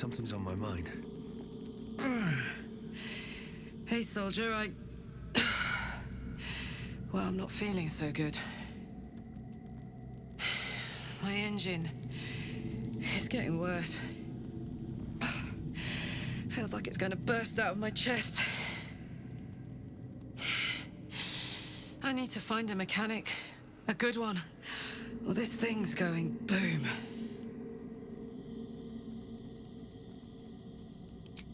something's on my mind. Hey, soldier, Well, I'm not feeling so good. My engine is getting worse. Feels like it's going to burst out of my chest. I need to find a mechanic. A good one. Or this thing's going boom.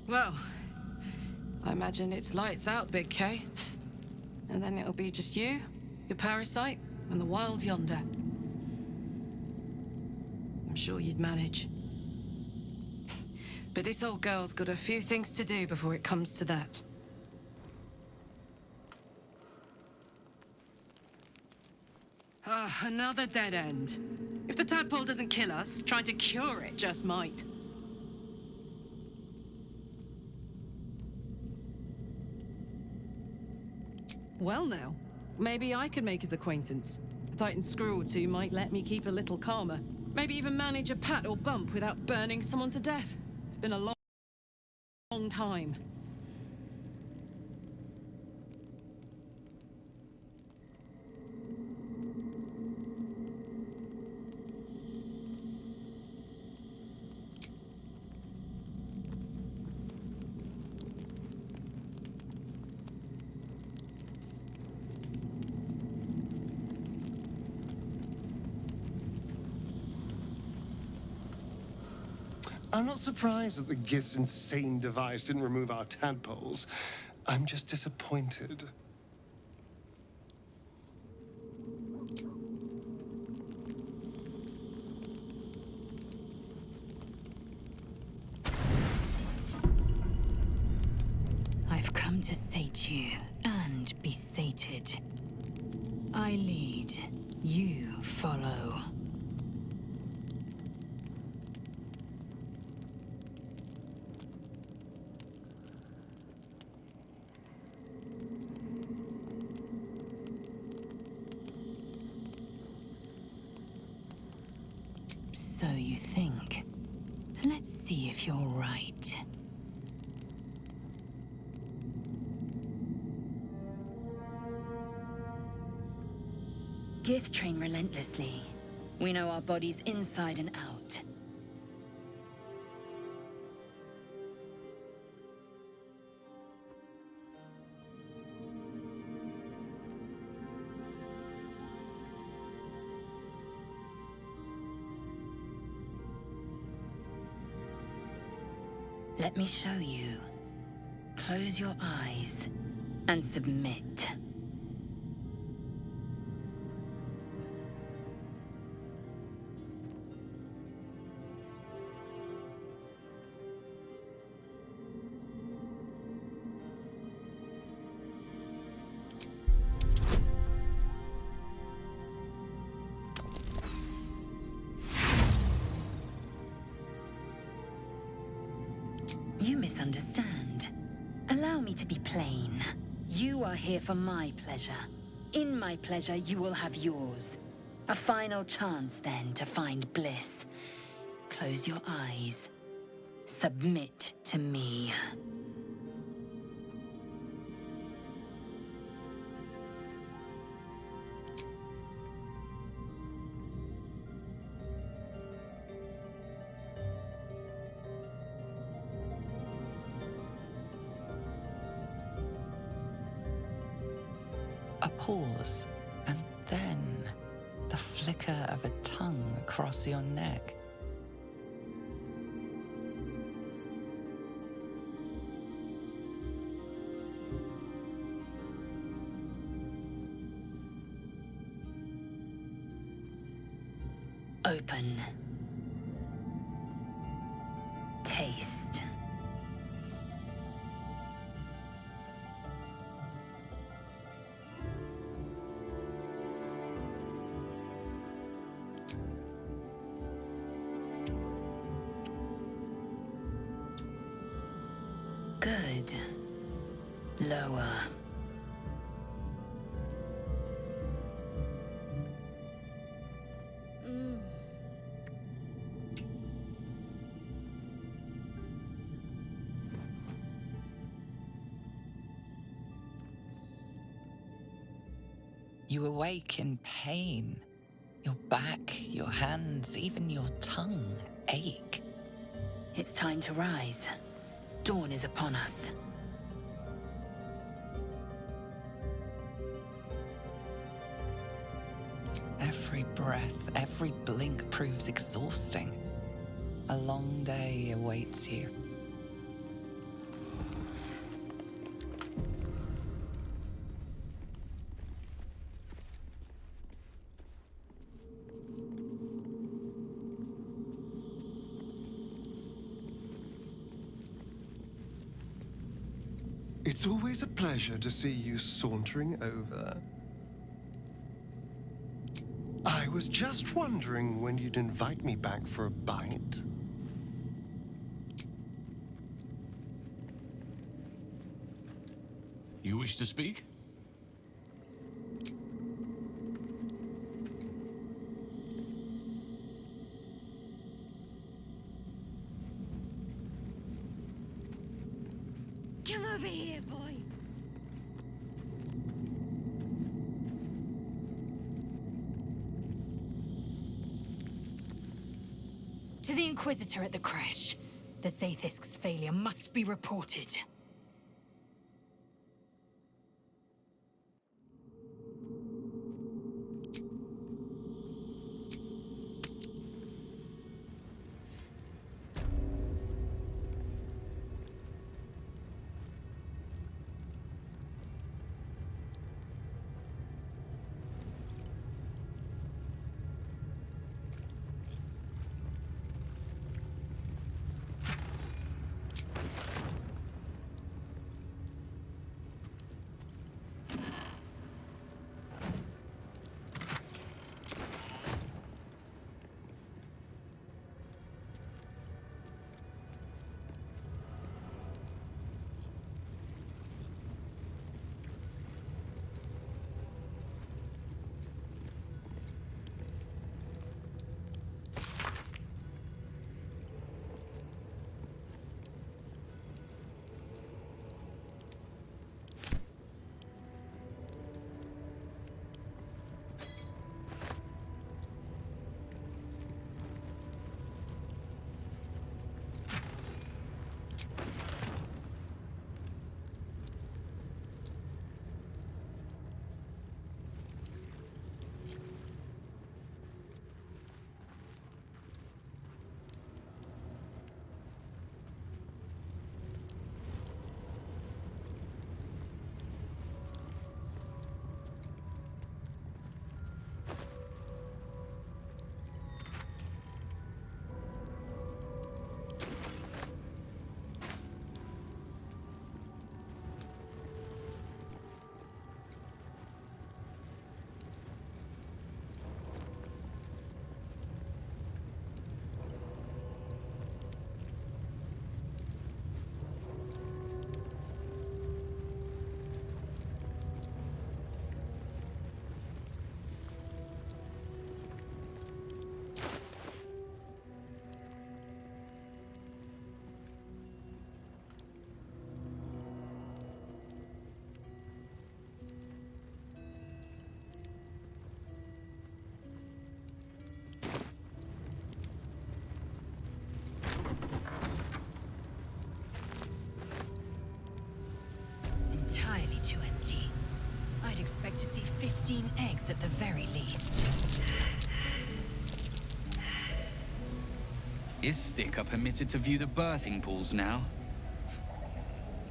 Well, I imagine it's lights out, Big K. And then it'll be just you, your parasite, and the wild yonder. I'm sure you'd manage. But this old girl's got a few things to do before it comes to that. Ah, another dead end. If the tadpole doesn't kill us, trying to cure it just might. Well now, maybe I could make his acquaintance. A Titan screw or two might let me keep a little calmer. Maybe even manage a pat or bump without burning someone to death. It's been a long time. I'm not surprised that the Gith's insane device didn't remove our tadpoles. I'm just disappointed. I've come to sate you and be sated. I lead, you follow. So you think. Let's see if you're right. Gith train relentlessly. We know our bodies inside and out. Let me show you. Close your eyes and submit. You misunderstand. Allow me to be plain. You are here for my pleasure. In my pleasure, you will have yours. A final chance, then, to find bliss. Close your eyes. Submit to me. A pause, and then the flicker of a tongue across your neck. Open. Taste. Good. Lower. You awake in pain. Your back, your hands, even your tongue ache. It's time to rise. Dawn is upon us. Every breath, every blink proves exhausting. A long day awaits you. It's always a pleasure to see you sauntering over. I was just wondering when you'd invite me back for a bite. You wish to speak? Come over here, boy. To the Inquisitor at the crash. The Zaithisk's failure must be reported. Entirely too empty. I'd expect to see 15 eggs at the very least. Is Sticker permitted to view the birthing pools now?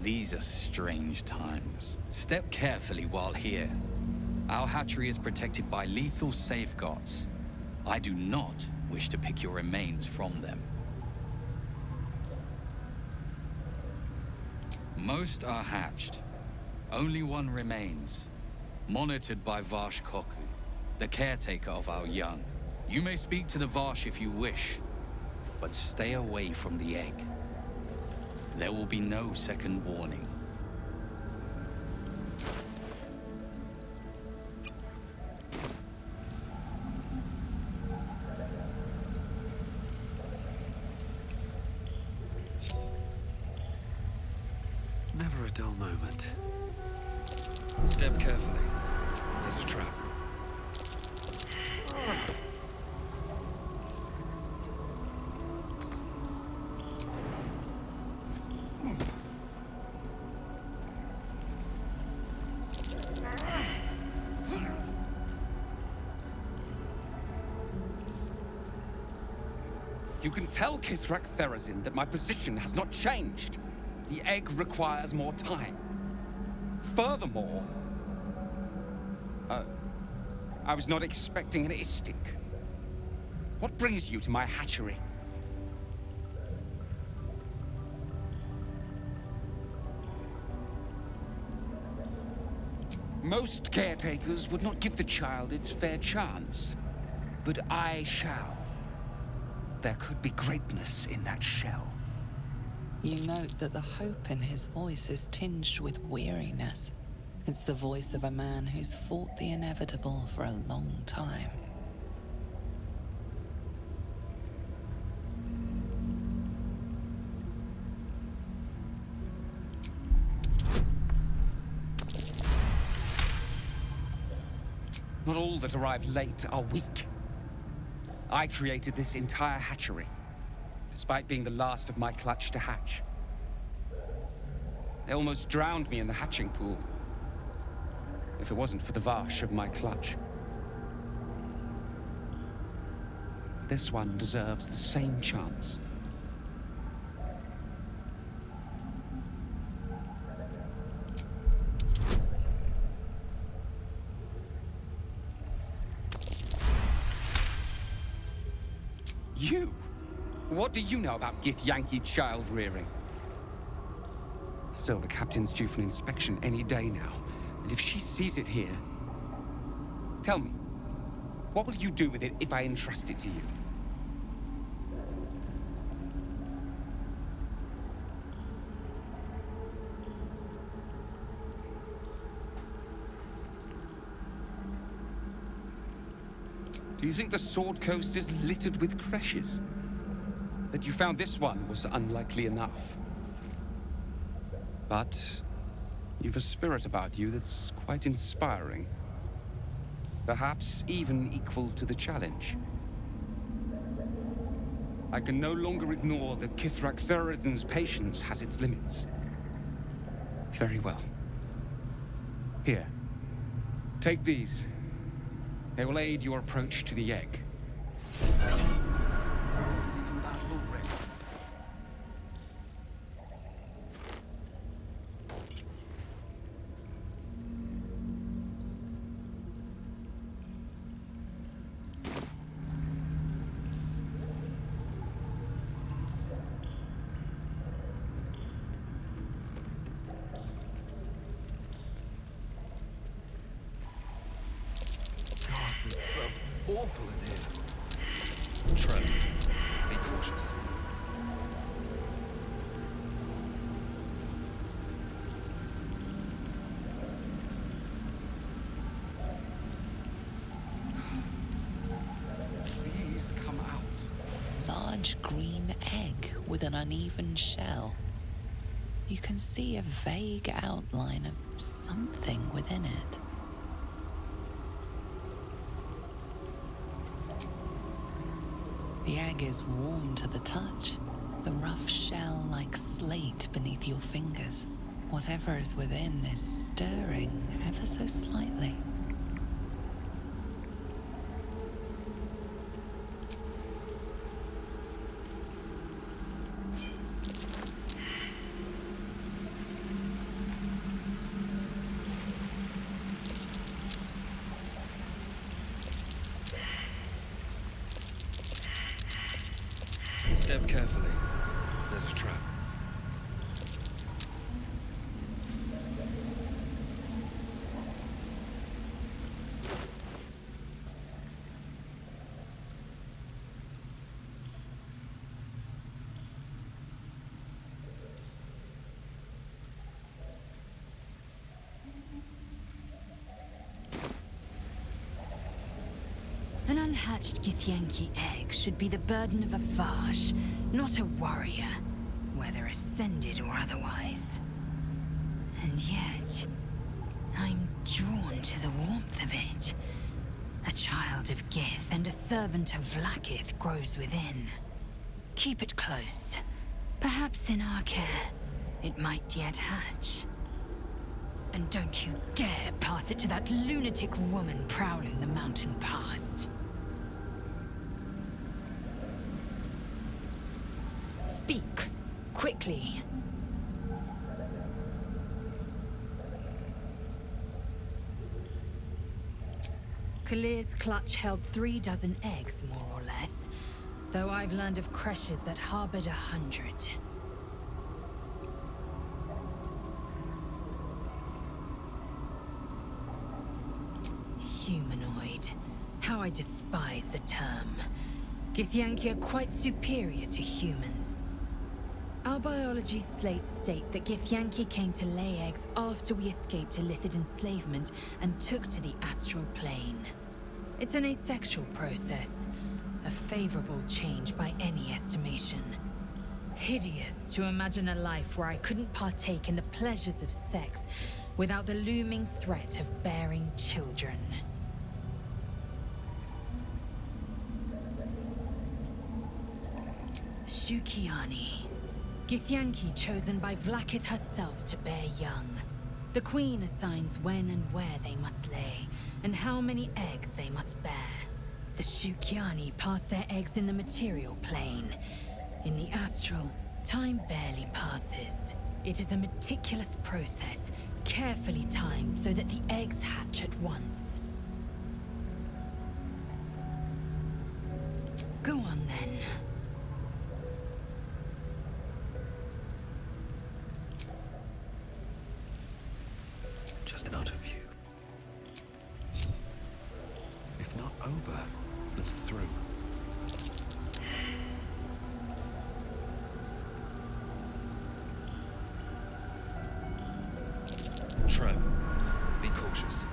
These are strange times. Step carefully while here. Our hatchery is protected by lethal safeguards. I do not wish to pick your remains from them. Most are hatched. Only one remains, monitored by Varsh Koku, the caretaker of our young. You may speak to the Varsh if you wish, but stay away from the egg. There will be no second warning. Never a dull moment. Step carefully. There's a trap. You can tell Kithrak Therazin that my position has not changed. The egg requires more time. Furthermore, I was not expecting an istik. What brings you to my hatchery? Most caretakers would not give the child its fair chance, but I shall. There could be greatness in that shell. You note that the hope in his voice is tinged with weariness. It's the voice of a man who's fought the inevitable for a long time. Not all that arrive late are weak. I created this entire hatchery, despite being the last of my clutch to hatch. They almost drowned me in the hatching pool, if it wasn't for the Vash of my clutch. This one deserves the same chance. You? What do you know about Githiyanki child rearing? Still, the captain's due for an inspection any day now. And if she sees it here... Tell me, what will you do with it if I entrust it to you? Do you think the Sword Coast is littered with creches? That you found this one was unlikely enough. But you've a spirit about you that's quite inspiring. Perhaps even equal to the challenge. I can no longer ignore that Kithrak Therazin's patience has its limits. Very well. Here. Take these. They will aid your approach to the egg. It smells awful in here. Trent, be cautious. Please come out. Large green egg with an uneven shell. You can see a vague outline of something within it. The egg is warm to the touch, the rough shell like slate beneath your fingers. Whatever is within is stirring ever so slightly. Step carefully. There's a trap. An unhatched Githiyanki egg should be the burden of a Vash, not a warrior, whether ascended or otherwise. And yet, I'm drawn to the warmth of it. A child of Gith and a servant of Vlaakith grows within. Keep it close. Perhaps in our care, it might yet hatch. And don't you dare pass it to that lunatic woman prowling the mountain pass. Speak. Quickly. Kalir's clutch held 36 eggs, more or less. Though I've learned of creches that harbored 100. Humanoid. How I despise the term. Githiyanki are quite superior to humans. Our biology slates state that Githiyanki came to lay eggs after we escaped illicit enslavement and took to the astral plane. It's an asexual process, a favorable change by any estimation. Hideous to imagine a life where I couldn't partake in the pleasures of sex without the looming threat of bearing children. Shukiani. Githyanki chosen by Vlaakith herself to bear young. The Queen assigns when and where they must lay, and how many eggs they must bear. The Shukiani pass their eggs in the material plane. In the astral, time barely passes. It is a meticulous process, carefully timed so that the eggs hatch at once. Go on then. Just out of view. If not over, then through. Tread. Be cautious.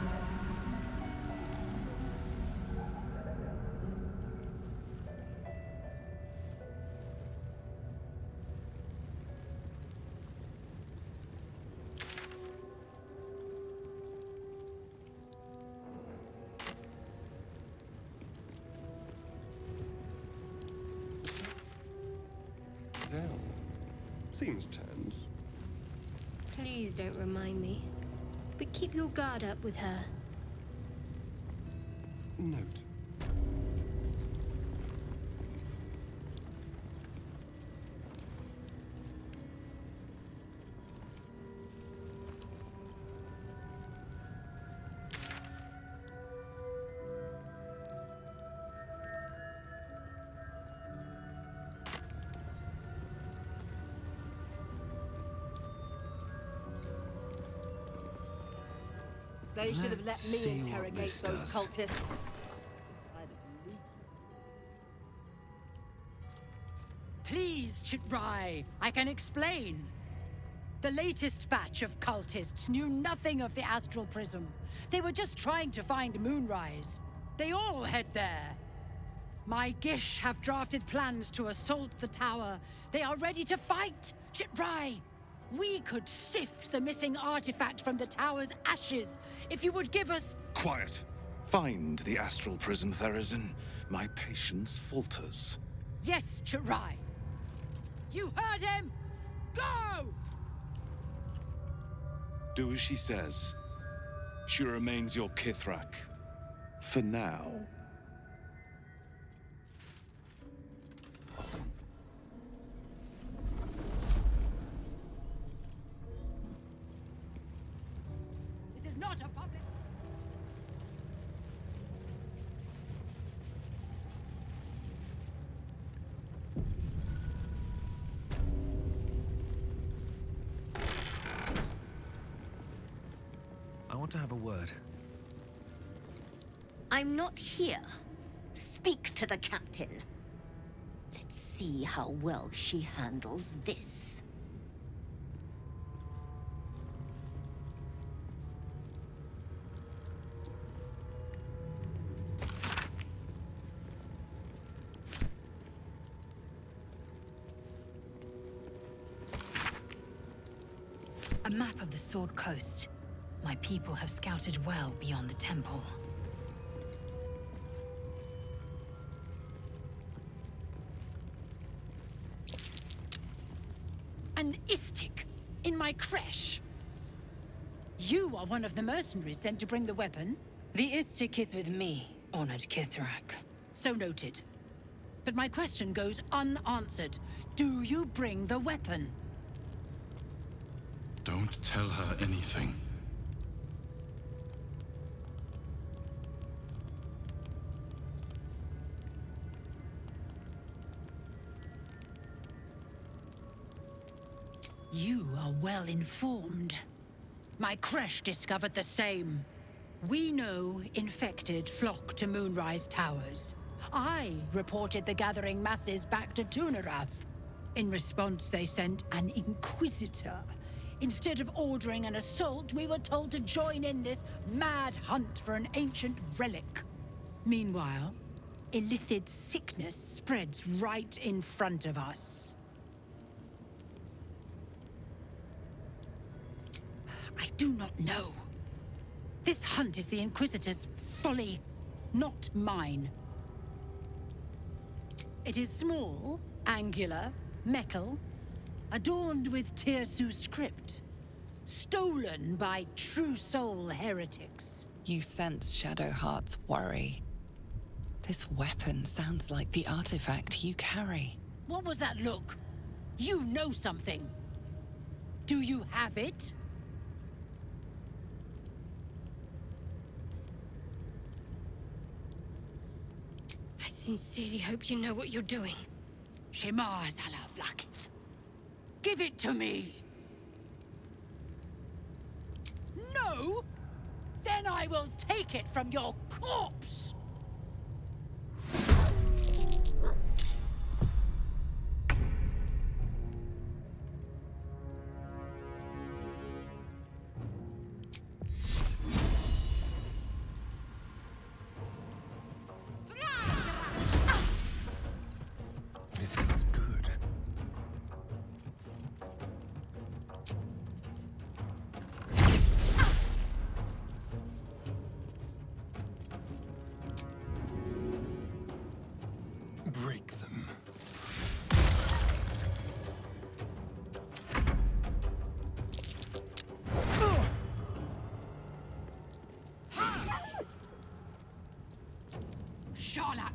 Zell. Seems tense. Please don't remind me. But keep your guard up with her. Note. They should have let Let's me see what interrogate this those does. cultists. Please, Chitrai, I can explain. The latest batch of cultists knew nothing of the astral prism. They were just trying to find Moonrise. They all head there. My Gish have drafted plans to assault the tower. They are ready to fight, Chitrai. We could sift the missing artifact from the tower's ashes if you would give us... Quiet. Find the astral prism, Therazin. My patience falters. Yes, Chitrai. You heard him! Go! Do as she says. She remains your Kithrak. For now. This is not a public... I want to have a word. I'm not here. Speak to the captain. Let's see how well she handles this. A map of the Sword Coast. My people have scouted well beyond the temple. An istik in my creche. You are one of the mercenaries sent to bring the weapon. The istik is with me, honored Kithrak. So noted. But my question goes unanswered. Do you bring the weapon? Don't tell her anything. You are well informed. My creche discovered the same. We know infected flock to Moonrise Towers. I reported the gathering masses back to Tunarath. In response, they sent an inquisitor. Instead of ordering an assault, we were told to join in this mad hunt for an ancient relic. Meanwhile, illithid sickness spreads right in front of us. I do not know. This hunt is the Inquisitor's folly, not mine. It is small, angular, metal, adorned with Tirsu script, stolen by true soul heretics. You sense Shadowheart's worry. This weapon sounds like the artifact you carry. What was that look? You know something. Do you have it? I sincerely hope you know what you're doing. Shema Zalavlakith. Give it to me! No? Then I will take it from your corpse! This is good. Break them. Sharlak!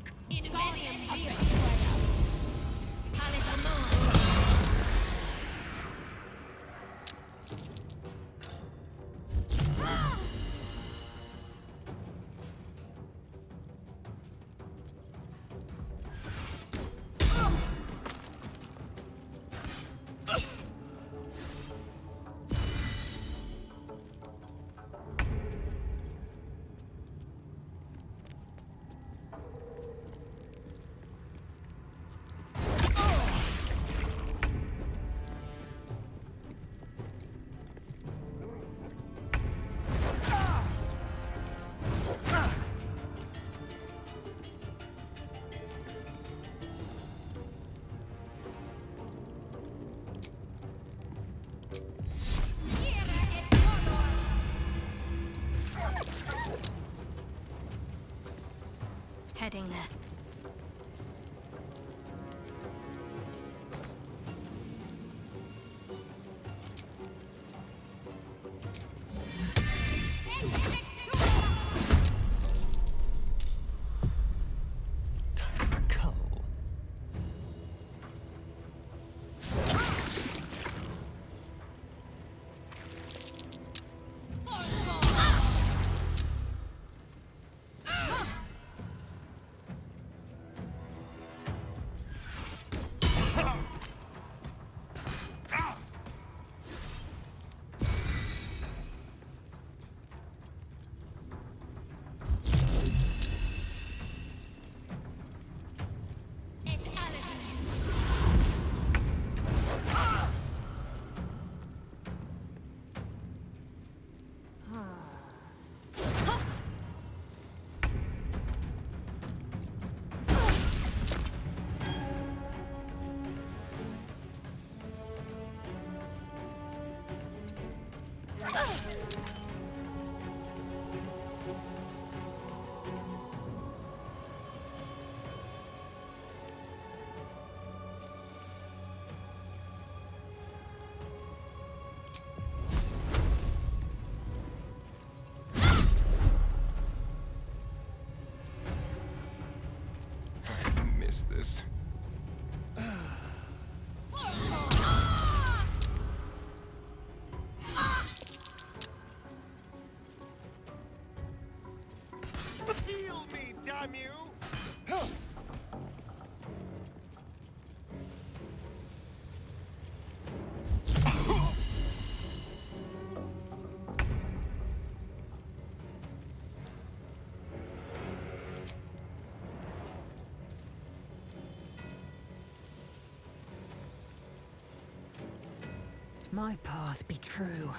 Heading there. Time for coal. missed this. Heal me, damn you! My path be true.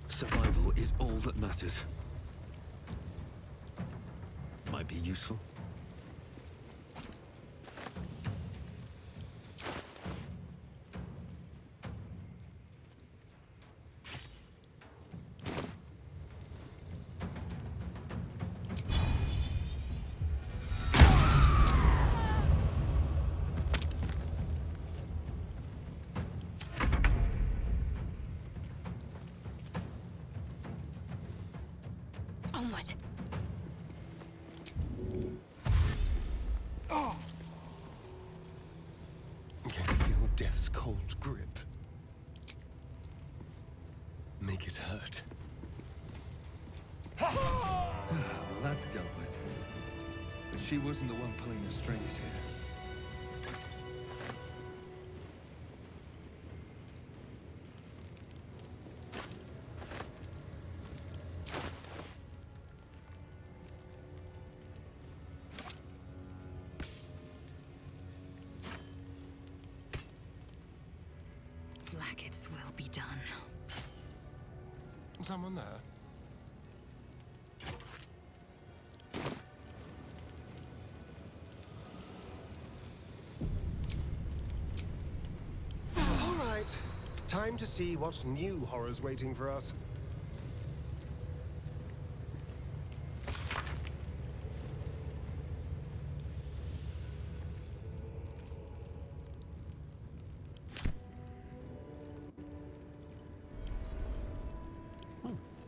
Survival is all that matters. Might be useful. Onward. Can you feel death's cold grip? Make it hurt. Well, that's dealt with. But she wasn't the one pulling the strings here. Blackets will be done. Someone there? All right. Time to see what new horror's waiting for us.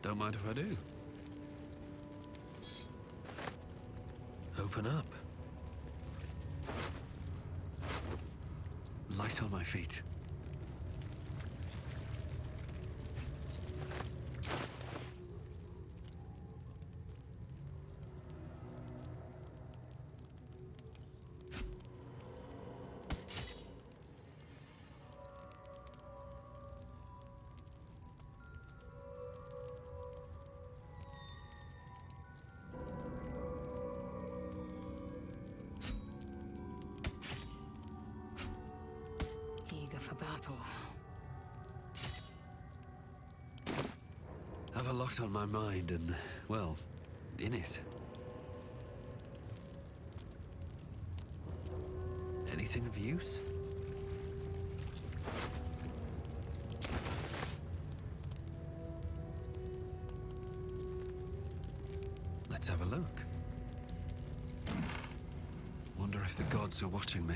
Don't mind if I do. Open up. Light on my feet. Eager for battle. Have a lot on my mind and, well, in it. Anything of use? Let's have a look. Wonder if the gods are watching me.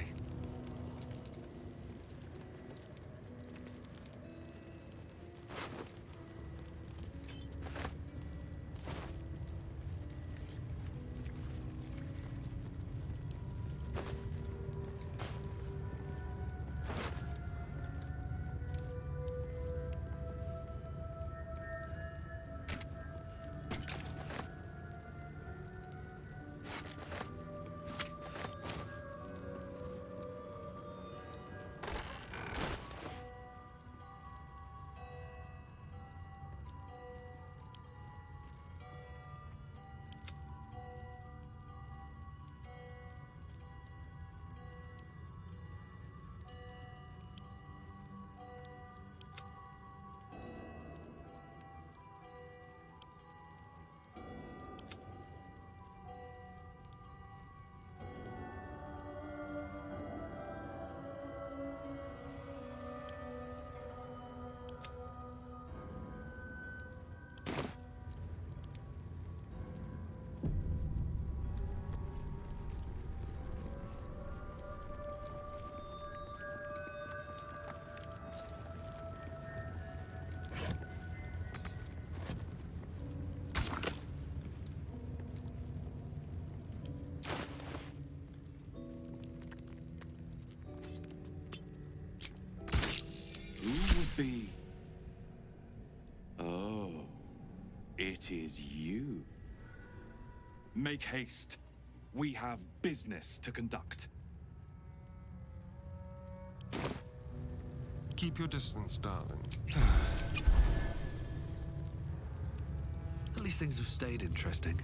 It is you. Make haste. We have business to conduct. Keep your distance, darling. At least things have stayed interesting.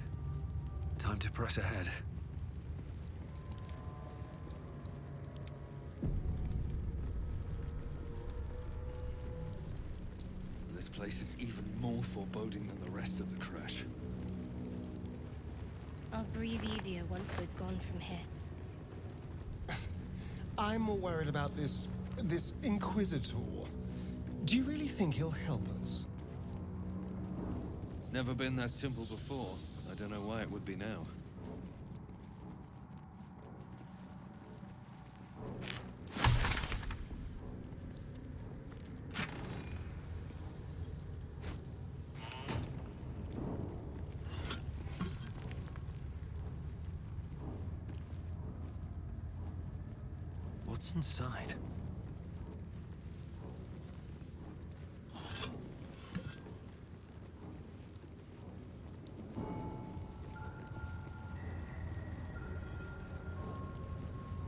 Time to press ahead. This place is even more foreboding than the rest of the crash. I'll breathe easier once we're gone from here. I'm more worried about this Inquisitor. Do you really think he'll help us? It's never been that simple before. I don't know why it would be now. What's inside?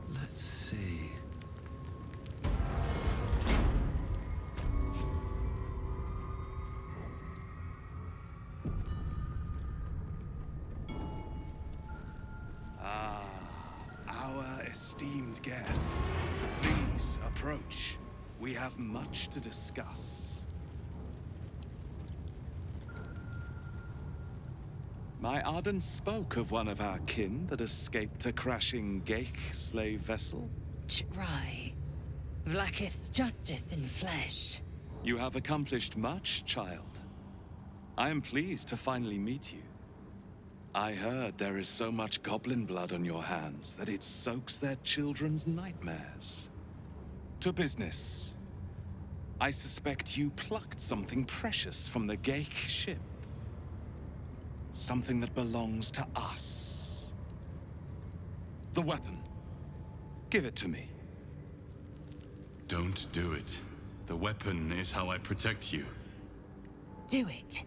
Let's see. Our esteemed guest. Please approach. We have much to discuss. My Arden spoke of one of our kin that escaped a crashing Geik slave vessel. Right. Vlaakith's justice in flesh. You have accomplished much, child. I am pleased to finally meet you. I heard there is so much goblin blood on your hands that it soaks their children's nightmares. To business. I suspect you plucked something precious from the Geik ship. Something that belongs to us. The weapon. Give it to me. Don't do it. The weapon is how I protect you. Do it.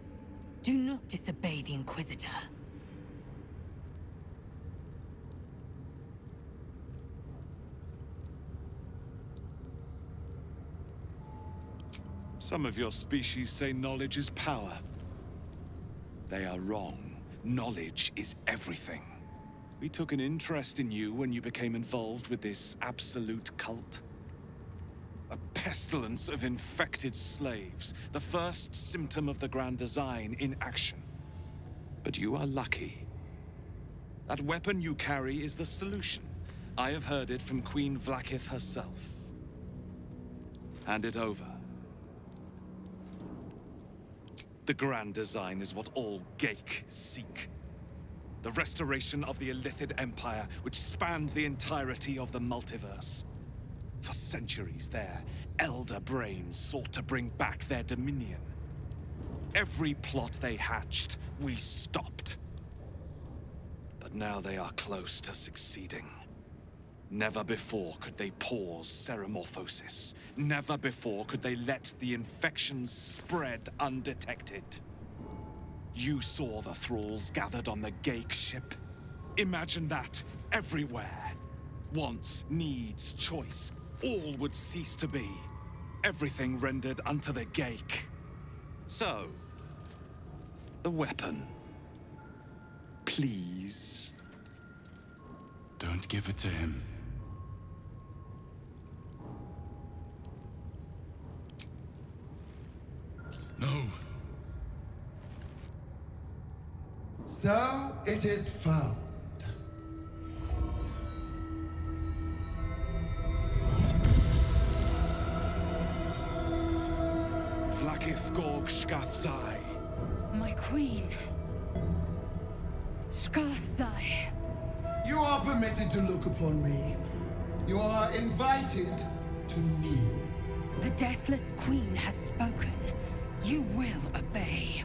Do not disobey the Inquisitor. Some of your species say knowledge is power. They are wrong. Knowledge is everything. We took an interest in you when you became involved with this absolute cult. A pestilence of infected slaves, the first symptom of the Grand Design in action. But you are lucky. That weapon you carry is the solution. I have heard it from Queen Vlaakith herself. Hand it over. The Grand Design is what all Geik seek. The restoration of the Illithid Empire, which spanned the entirety of the multiverse. For centuries, their elder brains sought to bring back their dominion. Every plot they hatched, we stopped. But now they are close to succeeding. Never before could they pause ceremorphosis. Never before could they let the infections spread undetected. You saw the thralls gathered on the Geik ship. Imagine that everywhere. Wants, needs, choice. All would cease to be. Everything rendered unto the Geik. So, the weapon. Please. Don't give it to him. No. So it is found. Vlaakith Gorg Shkathzai. My queen. Shkathzai. You are permitted to look upon me. You are invited to kneel. The Deathless Queen has spoken. You will obey.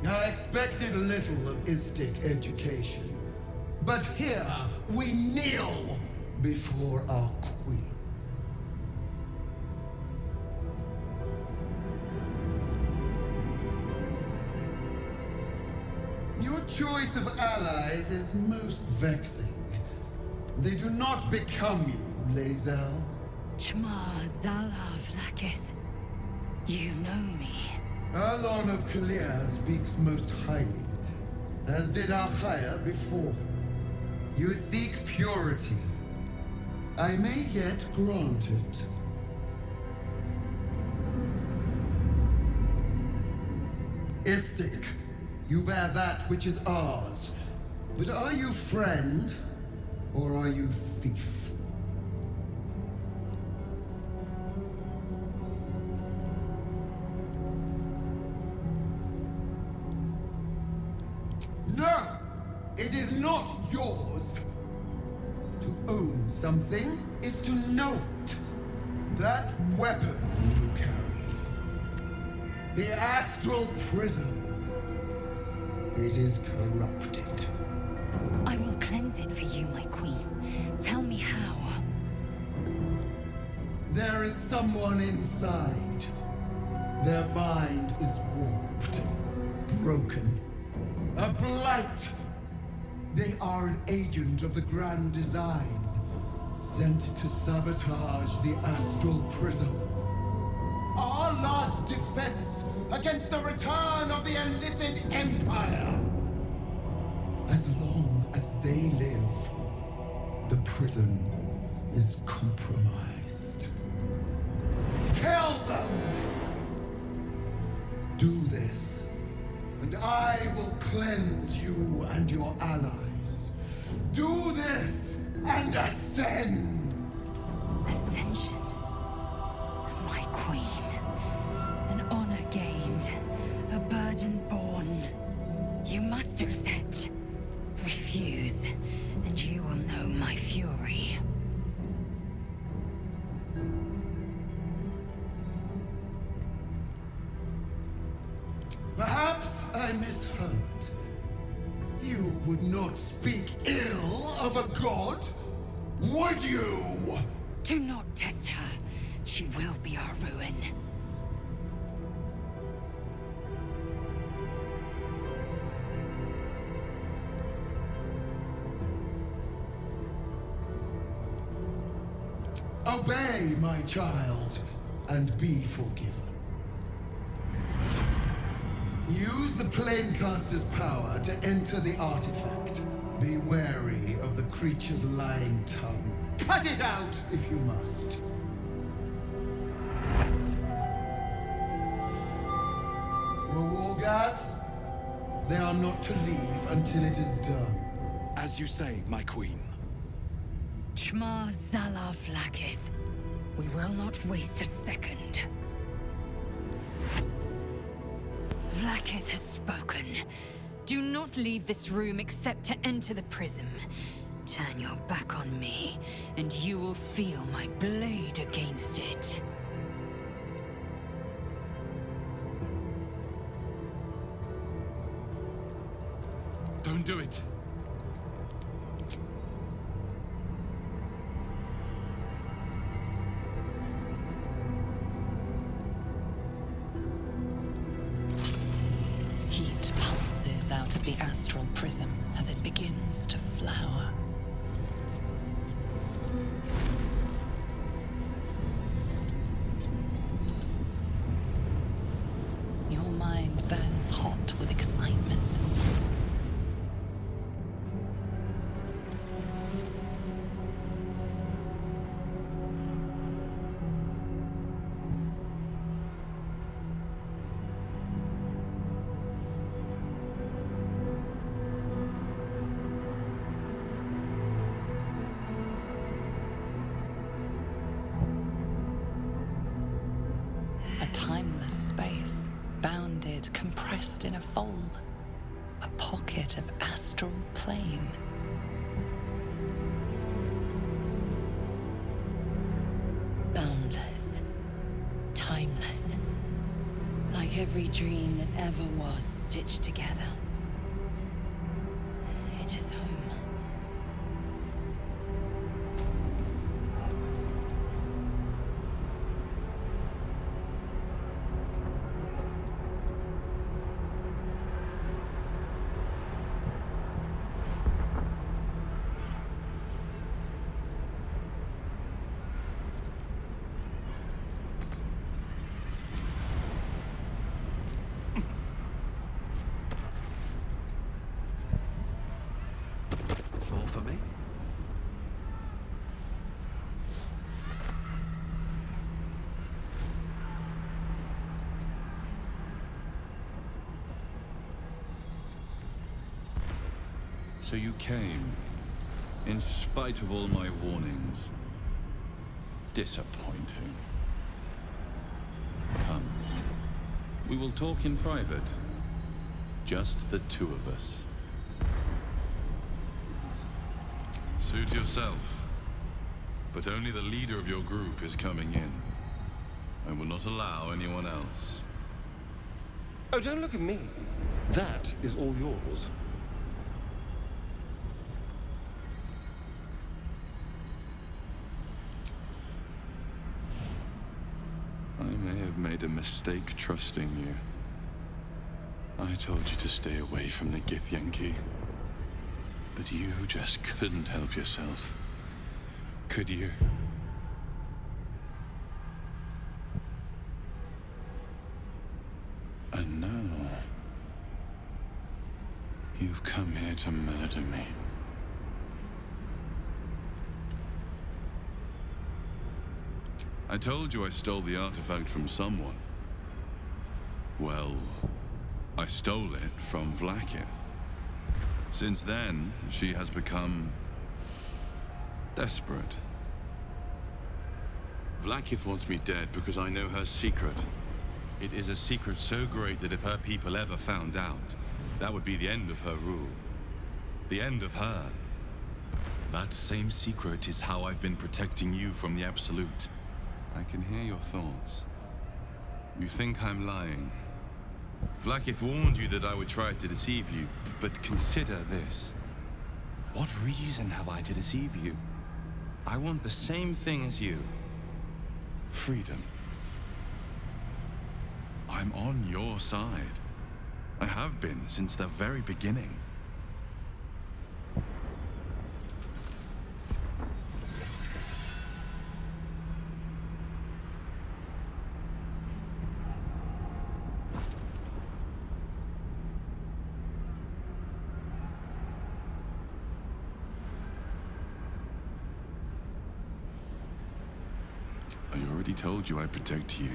I expected little of Istic education. But here, we kneel before our queen. Your choice of allies is most vexing. They do not become you, Lae'zel. Chma Zalav Lakith. You know me. Alon of Kalir speaks most highly, as did Alchaya before. You seek purity. I may yet grant it. Istik, you bear that which is ours. But are you friend, or are you thief? No! It is not yours! To own something is to know it. That weapon you carry, the astral prism, it is corrupted. I will cleanse it for you, my queen. Tell me how. There is someone inside. Their mind is warped, broken, a blight. They are an agent of the Grand Design, sent to sabotage the astral prism. Our last defense against the return of the Illithid Empire. As long as they live, the prison is compromised. Kill them! Do this, and I will cleanse you and your allies. Do this, and ascend! Ascension. My queen. An honor gained. A burden borne. You must accept. Refuse, and you will know my fury. Perhaps I misheard. You would not speak ill of a god, would you? Do not test her. She will be our ruin. Obey, my child, and be forgiven. Use the Planecaster's power to enter the artifact. Be wary of the creature's lying tongue. Cut it out if you must. Wargas, they are not to leave until it is done. As you say, my queen. Chma Zalav Lakith. We will not waste a second. Vlakith has spoken. Do not leave this room except to enter the prism. Turn your back on me, and you will feel my blade against it. Don't do it. Heat pulses out of the astral prism as it begins to flower. Your mind burns hot with excitement. A timeless space, bounded, compressed in a fold. A pocket of astral plane. Boundless. Timeless. Like every dream that ever was stitched together. It is home. So you came, in spite of all my warnings. Disappointing. Come. We will talk in private. Just the two of us. Suit yourself. But only the leader of your group is coming in. I will not allow anyone else. Oh, don't look at me. That is all yours. I may have made a mistake trusting you. I told you to stay away from the Githiyanki. But you just couldn't help yourself. Could you? And now, you've come here to murder me. I told you I stole the artifact from someone. Well, I stole it from Vlaakith. Since then, she has become desperate. Vlaakith wants me dead because I know her secret. It is a secret so great that if her people ever found out, that would be the end of her rule. The end of her. That same secret is how I've been protecting you from the Absolute. I can hear your thoughts. You think I'm lying. Vlaakith warned you that I would try to deceive you, but consider this. What reason have I to deceive you? I want the same thing as you. Freedom. I'm on your side. I have been since the very beginning. I already told you I protect you.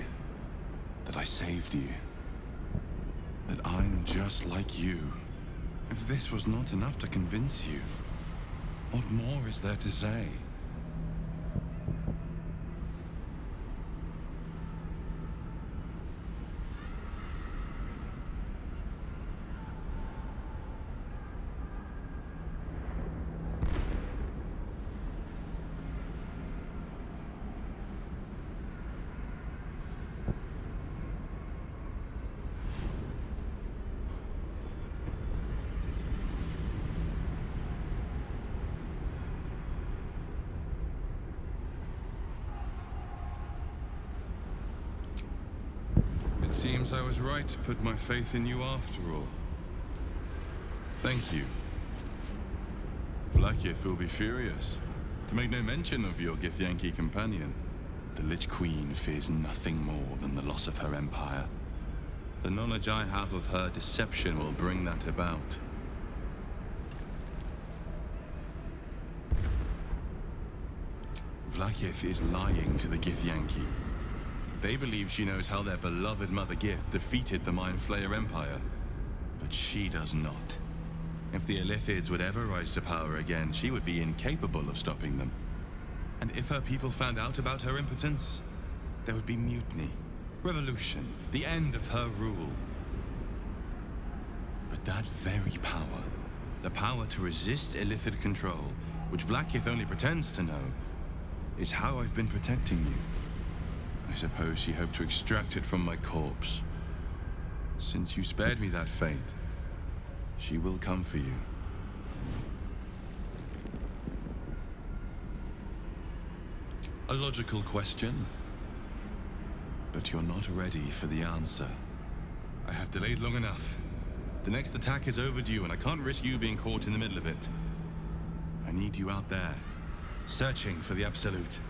That I saved you. That I'm just like you. If this was not enough to convince you, what more is there to say? It seems I was right to put my faith in you after all. Thank you. Vlaakith will be furious, to make no mention of your Githiyanki companion. The Lich Queen fears nothing more than the loss of her empire. The knowledge I have of her deception will bring that about. Vlaakith is lying to the Githiyanki. They believe she knows how their beloved Mother Gith defeated the Mind Flayer Empire. But she does not. If the Illithids would ever rise to power again, she would be incapable of stopping them. And if her people found out about her impotence, there would be mutiny, revolution, the end of her rule. But that very power, the power to resist Illithid control, which Vlaakith only pretends to know, is how I've been protecting you. I suppose she hoped to extract it from my corpse. Since you spared me that fate, she will come for you. A logical question, but you're not ready for the answer. I have delayed long enough. The next attack is overdue, and I can't risk you being caught in the middle of it. I need you out there, searching for the Absolute.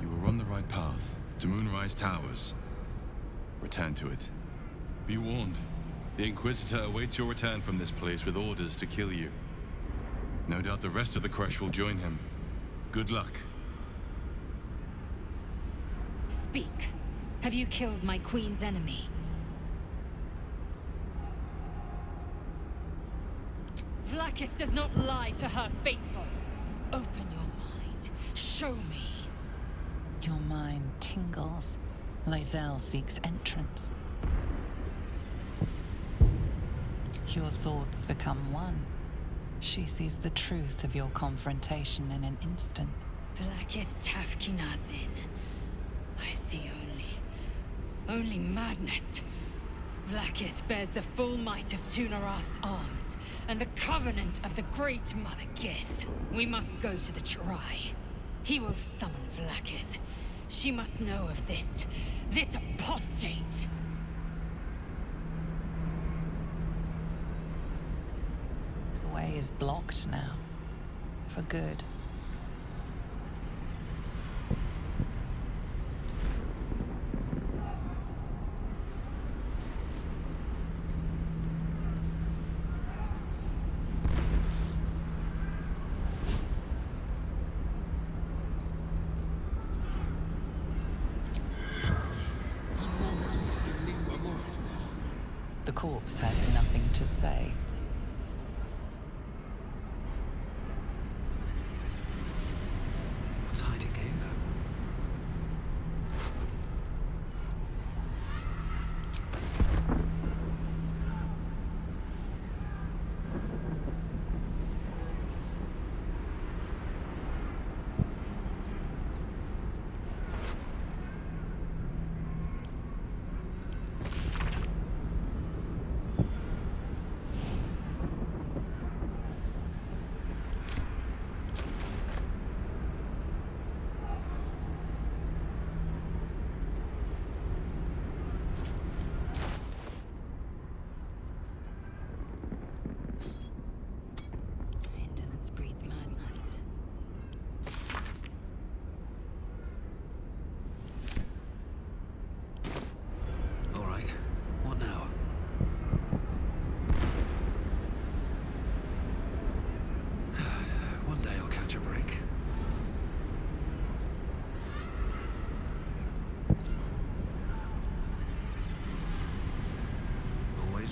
You were on the right path, to Moonrise Towers. Return to it. Be warned, the Inquisitor awaits your return from this place with orders to kill you. No doubt the rest of the Kresh will join him. Good luck. Speak. Have you killed my queen's enemy? Vlaakith does not lie to her faithful. Open your mind. Show me. Your mind tingles. Laëzell seeks entrance. Your thoughts become one. She sees the truth of your confrontation in an instant. Vlaakith Tafkinazin. I see only madness. Vlaakith bears the full might of Tunarath's arms, and the covenant of the Great Mother Gith. We must go to the Chirai. He will summon Vlaakith. She must know of this apostate. The way is blocked now. For good. The corpse has nothing to say. What's hiding here?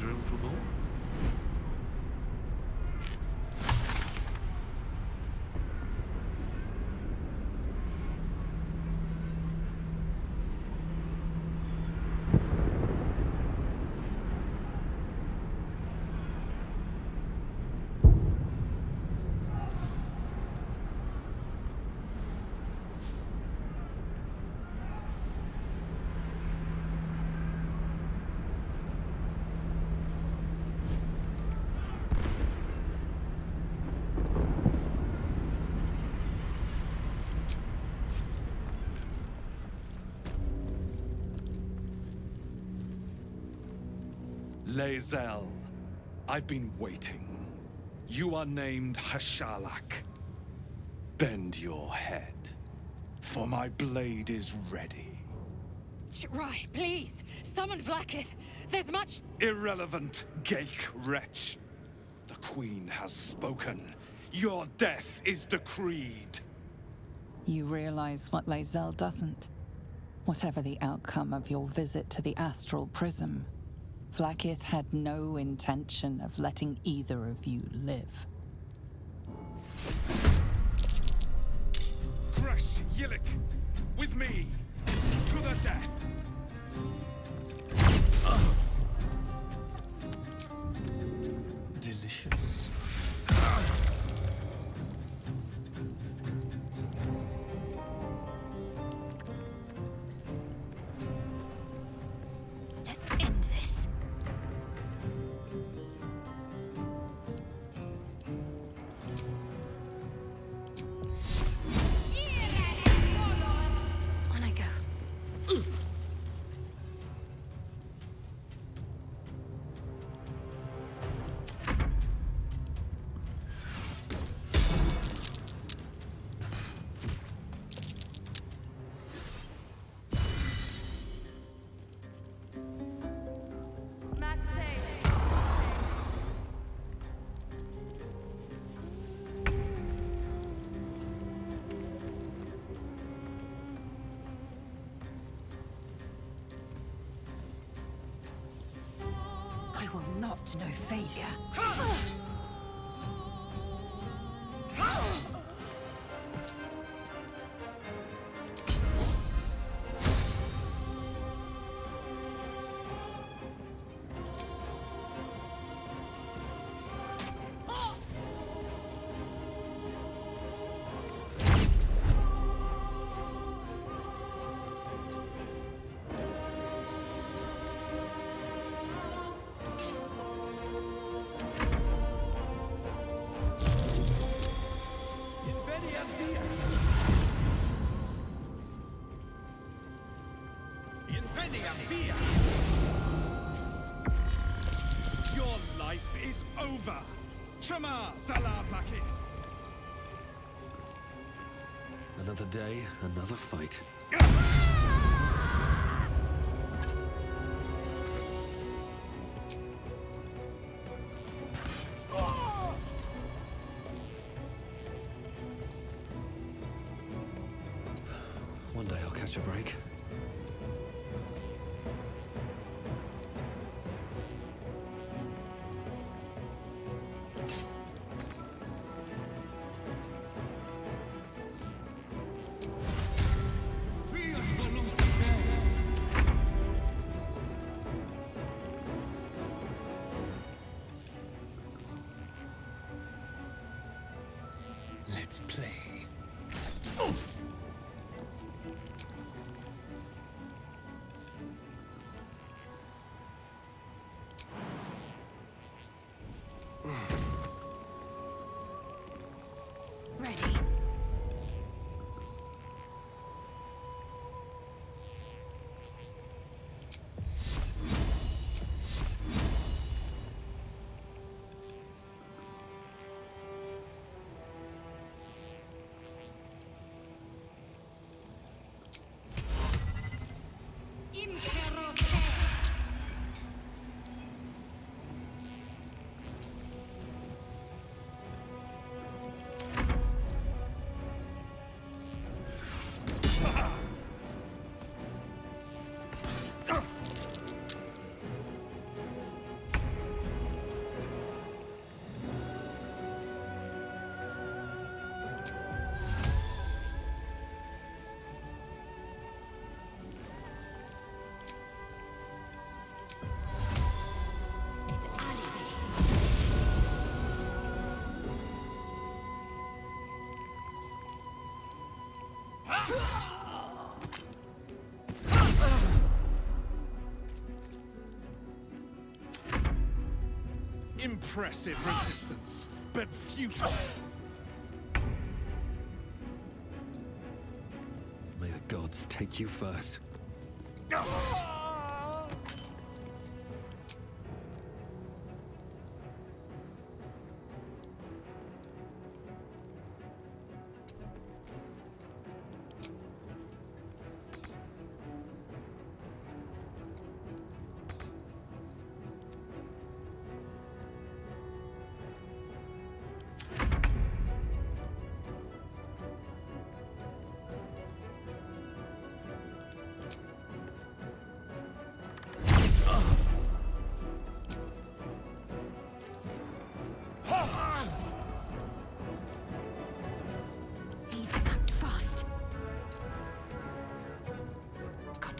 Room for more? Laëzell, I've been waiting. You are named Hashalak. Bend your head, for my blade is ready. Right, please, summon Vlaakith. There's much... Irrelevant, Geik wretch. The Queen has spoken. Your death is decreed. You realize what Laëzell doesn't. Whatever the outcome of your visit to the astral prism, Vlaakith had no intention of letting either of you live. Fresh Yillik, with me, to the death! Delicious. Let's end this. On I go. I will not know failure. Your life is over. Chama Salablaki. Another day, another fight. One day I'll catch a break. Let's play. Ready. Impressive resistance, but futile. May the gods take you first.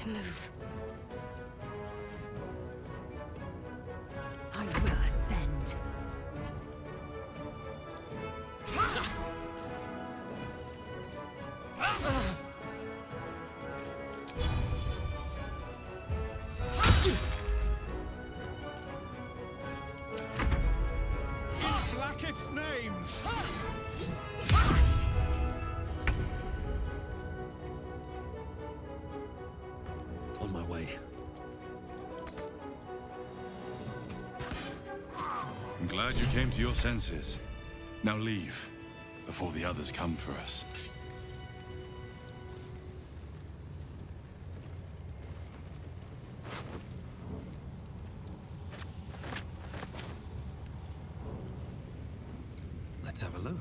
Move. I will ascend. In Blacket's name! On my way. I'm glad you came to your senses. Now leave, before the others come for us. Let's have a look.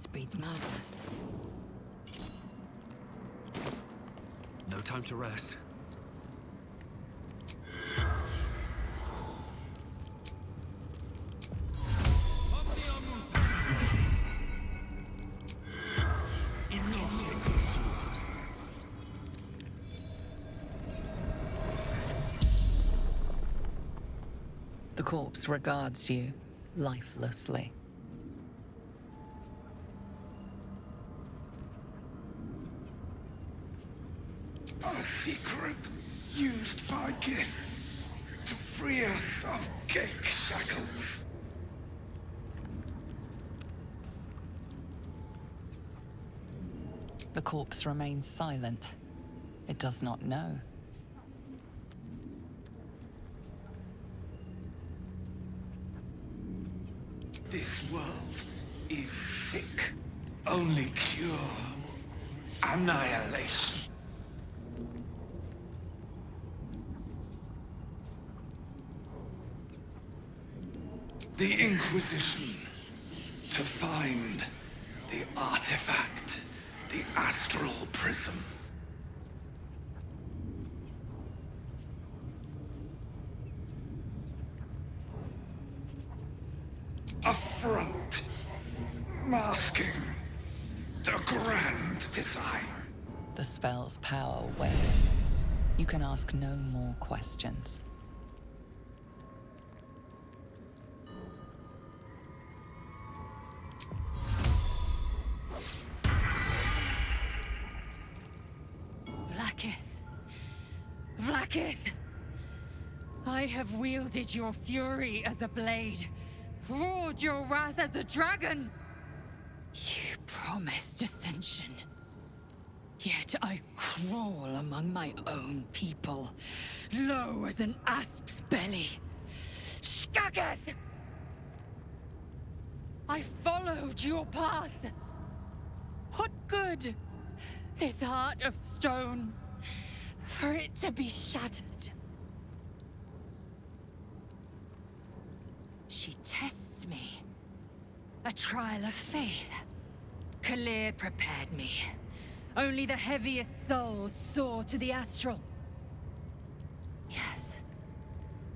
patience breeds madness. No time to rest. The corpse regards you lifelessly. A secret used by Gith to free us of Geik shackles. The corpse remains silent. It does not know. This world is sick. Only cure. Annihilation. The Inquisition. To find the artifact. The astral prism. A front, masking the grand design. The spell's power wanes. You can ask no more questions. Vlaakith! I have wielded your fury as a blade, roared your wrath as a dragon. You promised ascension. Yet I crawl among my own people, low as an asp's belly. Skageth! I followed your path. What good? This heart of stone, for it to be shattered. She tests me. A trial of faith. Kalir prepared me. Only the heaviest souls soar to the astral. Yes.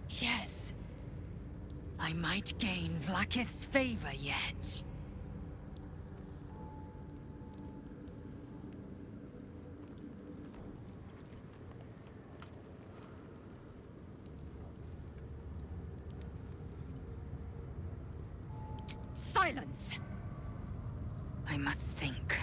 Yes. I might gain Vlaakith's favor yet. Silence! I must think.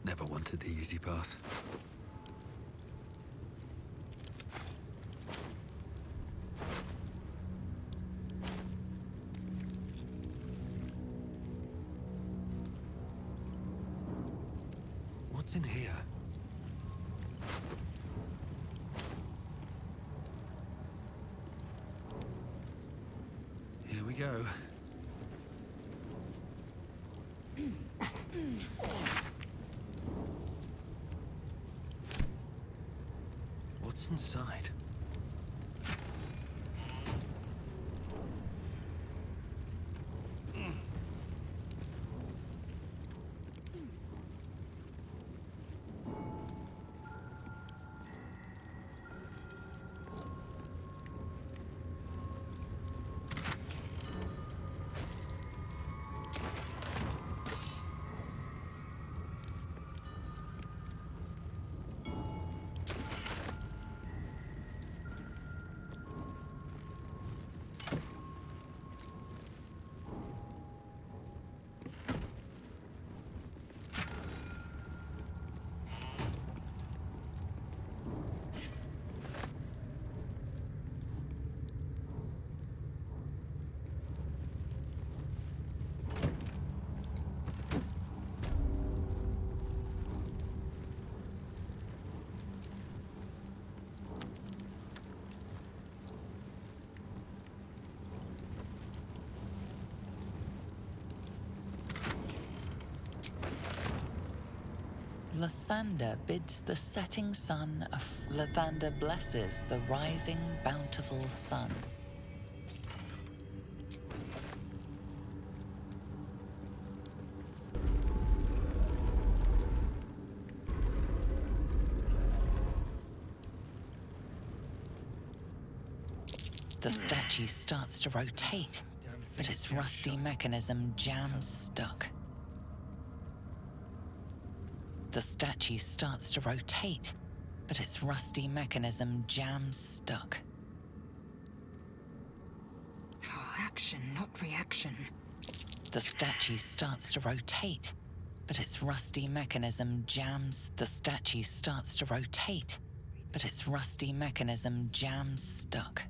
Never wanted the easy path. What's in here? Here we go. What's inside? Lathander bids the setting sun of Lathander blesses the rising bountiful sun. The statue starts to rotate, but its rusty mechanism jams stuck. The statue starts to rotate, but its rusty mechanism jams stuck. Oh, action, not reaction. The statue starts to rotate, but its rusty mechanism jams. The statue starts to rotate, but its rusty mechanism jams stuck.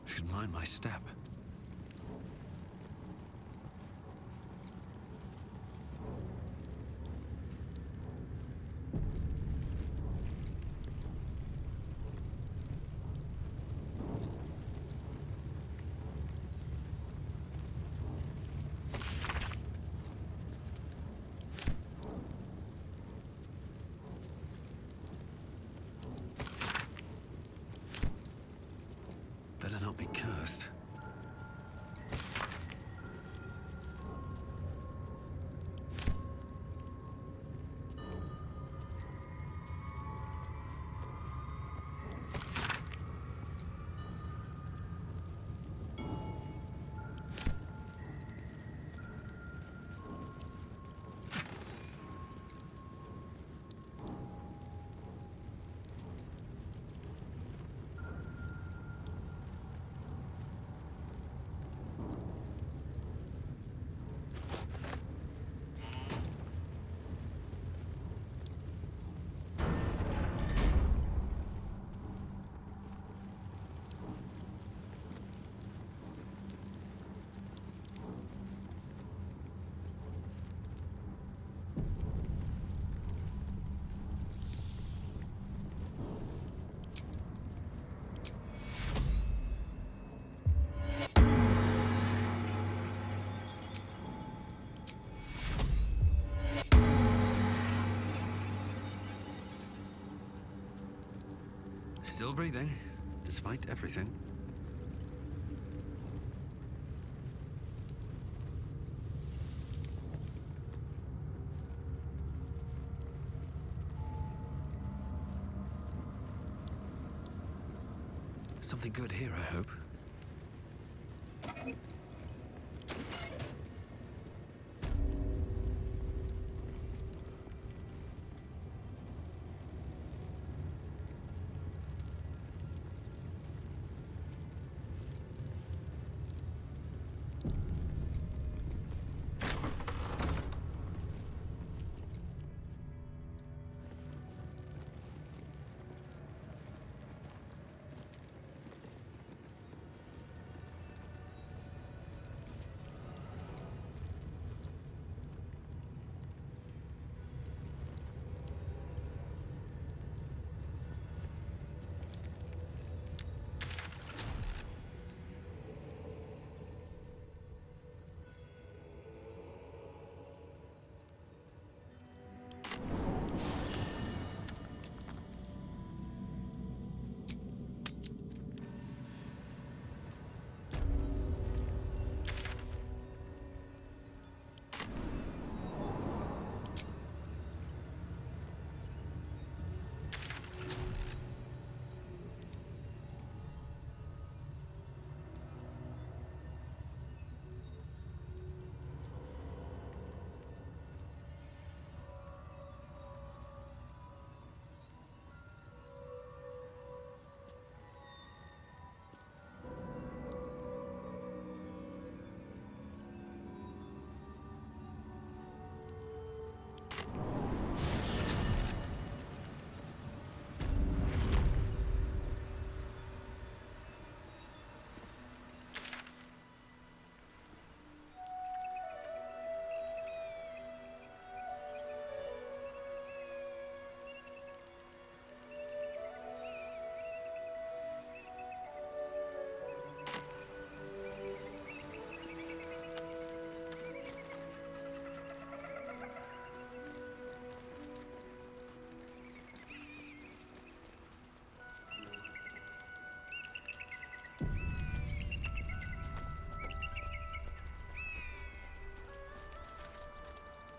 Should mind my step. Better not be cursed. Still breathing, despite everything. Something good here, I hope.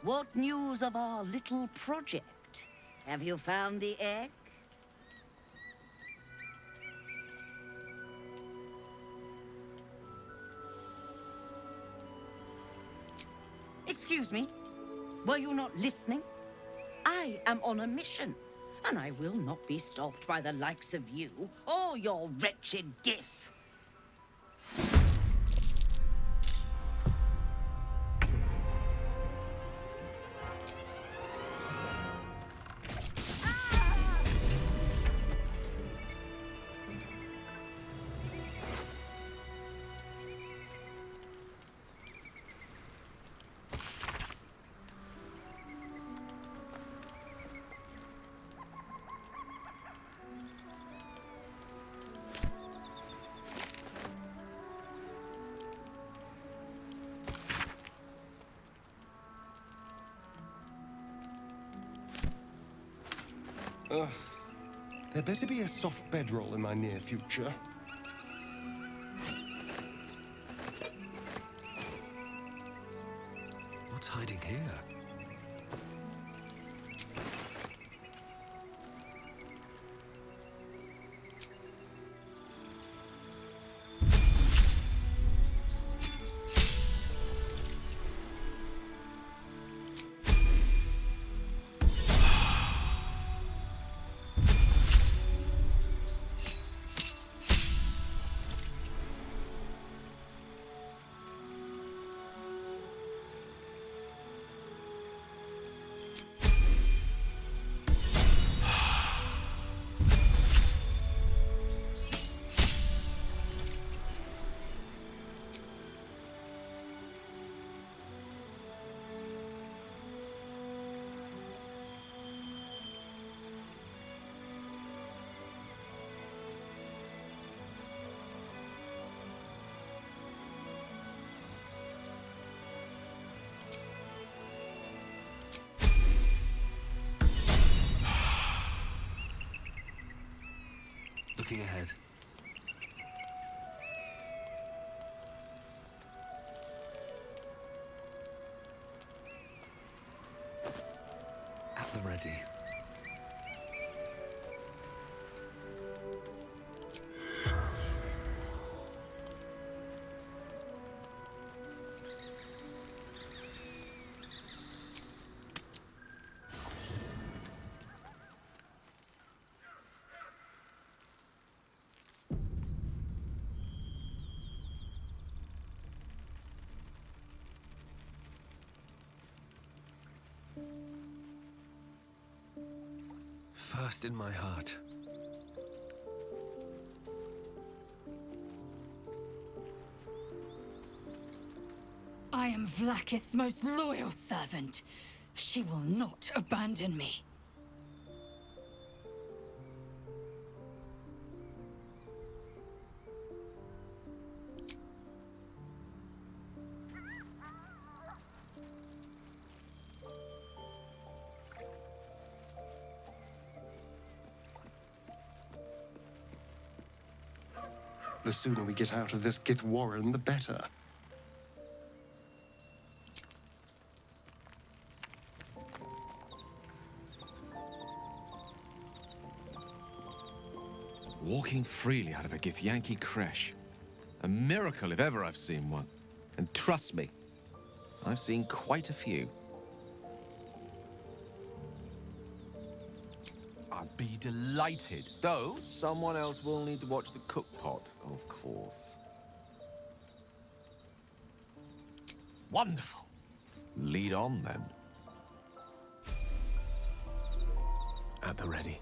What news of our little project? Have you found the egg? Excuse me? Were you not listening? I am on a mission, and I will not be stopped by the likes of you or your wretched gith. There better be a soft bedroll in my near future. What's hiding here? Looking ahead. At the ready. First in my heart. I am Vlaakith's most loyal servant. She will not abandon me. The sooner we get out of this Gith warren, the better. Walking freely out of a Githiyanki creche. A miracle if ever I've seen one. And trust me, I've seen quite a few. I'd be delighted, though someone else will need to watch the cookpot, of course. Wonderful. Lead on, then. At the ready.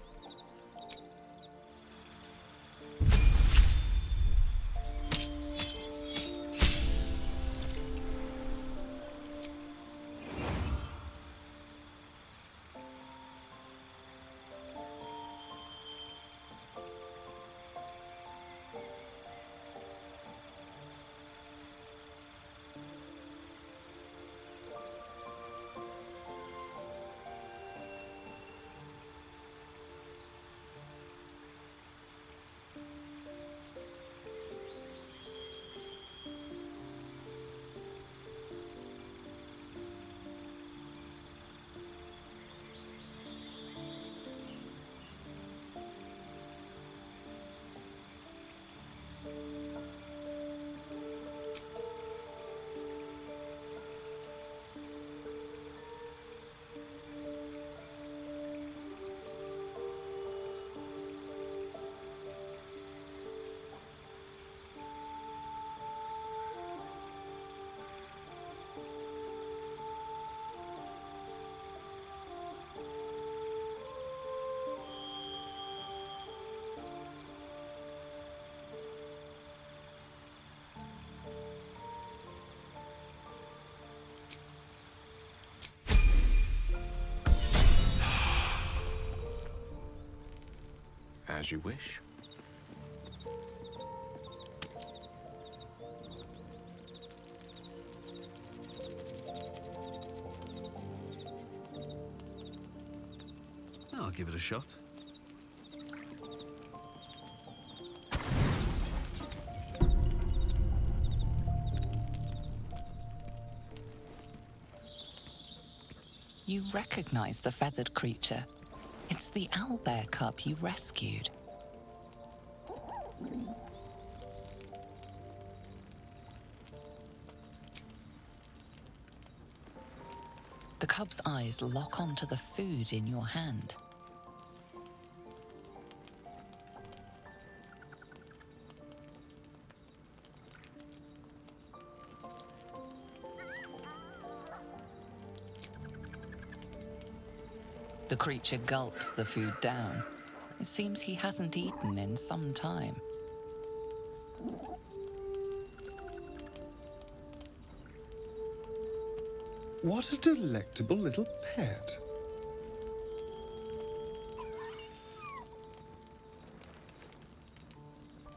As you wish. I'll give it a shot. You recognize the feathered creature. It's the owlbear cub you rescued. The cub's eyes lock onto the food in your hand. The creature gulps the food down. It seems he hasn't eaten in some time. What a delectable little pet.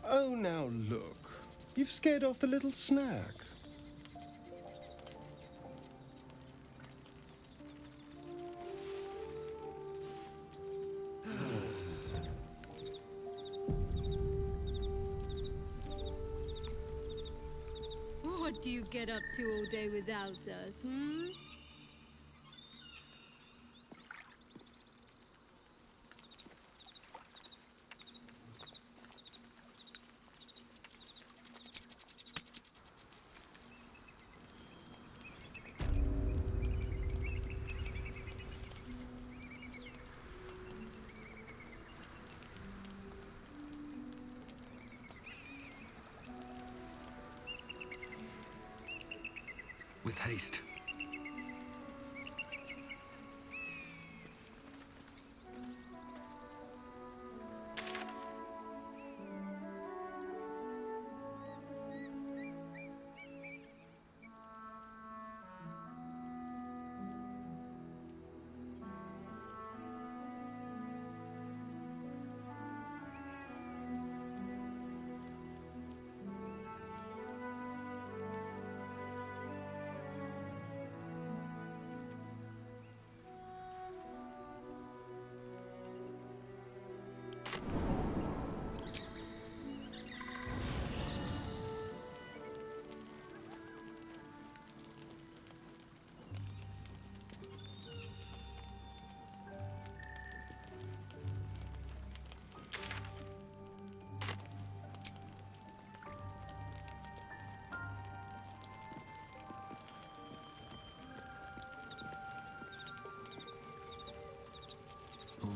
Oh, now look. You've scared off the little snack. What do you get up to all day without us, hmm? With haste.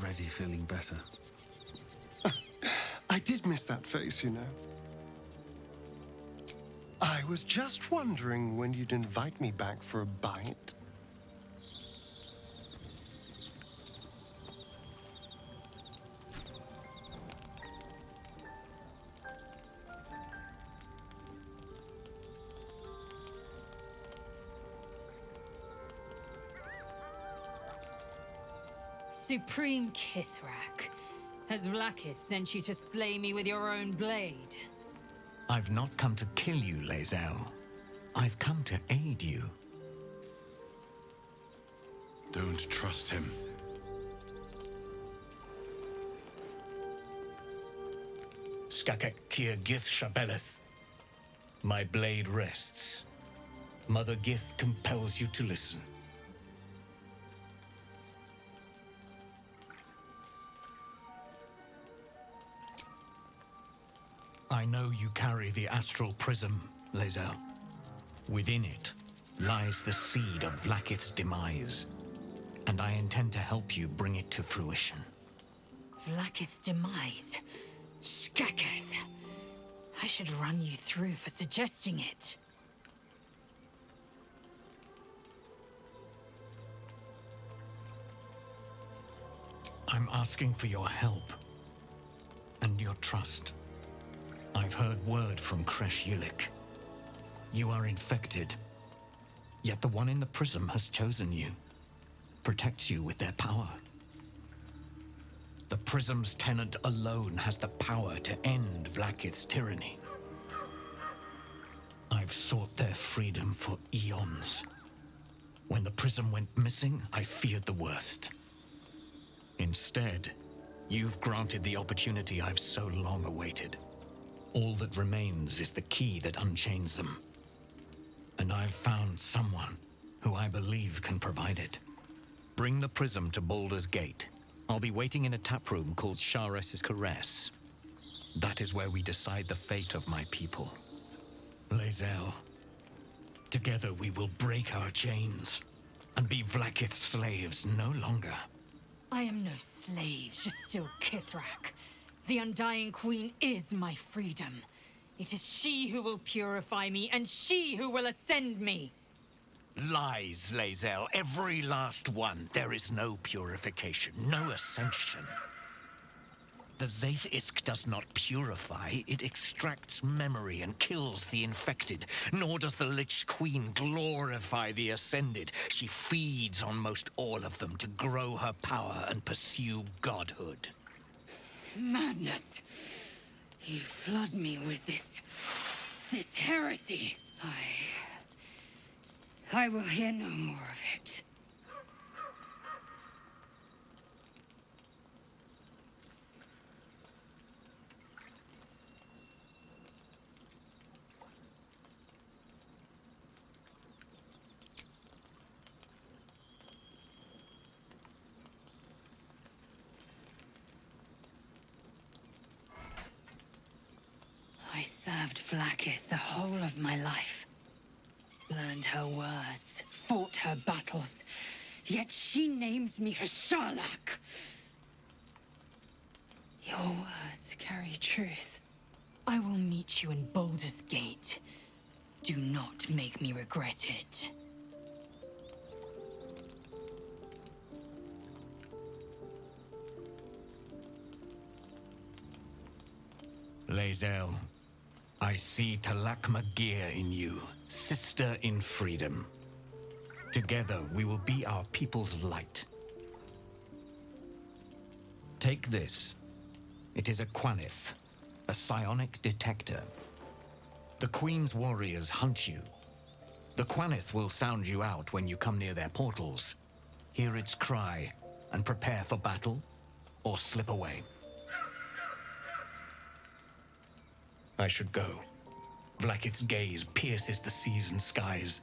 Already feeling better. I did miss that face, you know. I was just wondering when you'd invite me back for a bite. Supreme Kithrak, has Vlakith sent you to slay me with your own blade? I've not come to kill you, Lae'zel. I've come to aid you. Don't trust him. Skakek Kir Gith Shabeleth. My blade rests. Mother Gith compels you to listen. I know you carry the astral prism, Lae'zel. Within it lies the seed of Vlakith's demise, and I intend to help you bring it to fruition. Vlakith's demise? Skaketh! I should run you through for suggesting it. I'm asking for your help and your trust. I've heard word from Kresh Yulik. You are infected, yet the one in the prism has chosen you, protects you with their power. The prism's tenant alone has the power to end Vlaakith's tyranny. I've sought their freedom for eons. When the prism went missing, I feared the worst. Instead, you've granted the opportunity I've so long awaited. All that remains is the key that unchains them. And I've found someone who I believe can provide it. Bring the prism to Baldur's Gate. I'll be waiting in a taproom called Shares's Caress. That is where we decide the fate of my people. Lae'zel, together we will break our chains and be Vlaakith's slaves no longer. I am no slave, just still Kithrak. The Undying Queen is my freedom. It is she who will purify me, and she who will ascend me. Lies, Lae'zel, every last one. There is no purification, no ascension. The Zaith Isk does not purify, it extracts memory and kills the infected. Nor does the Lich Queen glorify the ascended. She feeds on most all of them to grow her power and pursue godhood. Madness. You flood me with this heresy. I will hear no more of it. I served Vlaakith the whole of my life. Learned her words, fought her battles, yet she names me her Sharlak. Your words carry truth. I will meet you in Baldur's Gate. Do not make me regret it. Lae'zel, I see Talak Magir in you, sister in freedom. Together we will be our people's light. Take this. It is a Quanith, a psionic detector. The Queen's warriors hunt you. The Quanith will sound you out when you come near their portals. Hear its cry and prepare for battle, or slip away. I should go. Vlaakith's gaze pierces the seas and skies.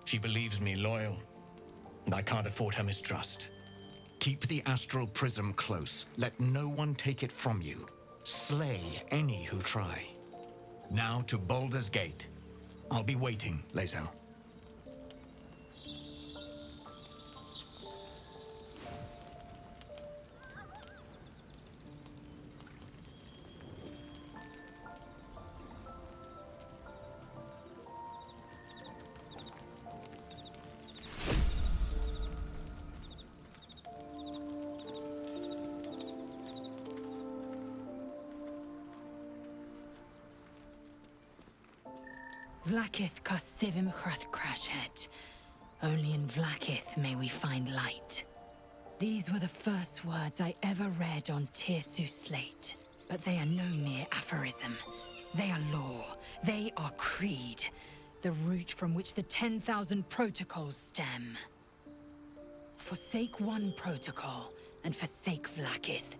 She believes me loyal, and I can't afford her mistrust. Keep the astral prism close. Let no one take it from you. Slay any who try. Now to Baldur's Gate. I'll be waiting, Lae'zel. Vlaakith Kosivim Chrath Crashet. Only in Vlaakith may we find light. These were the first words I ever read on Tirsu slate. But they are no mere aphorism. They are law. They are creed. The root from which the 10,000 protocols stem. Forsake one protocol, and forsake Vlaakith.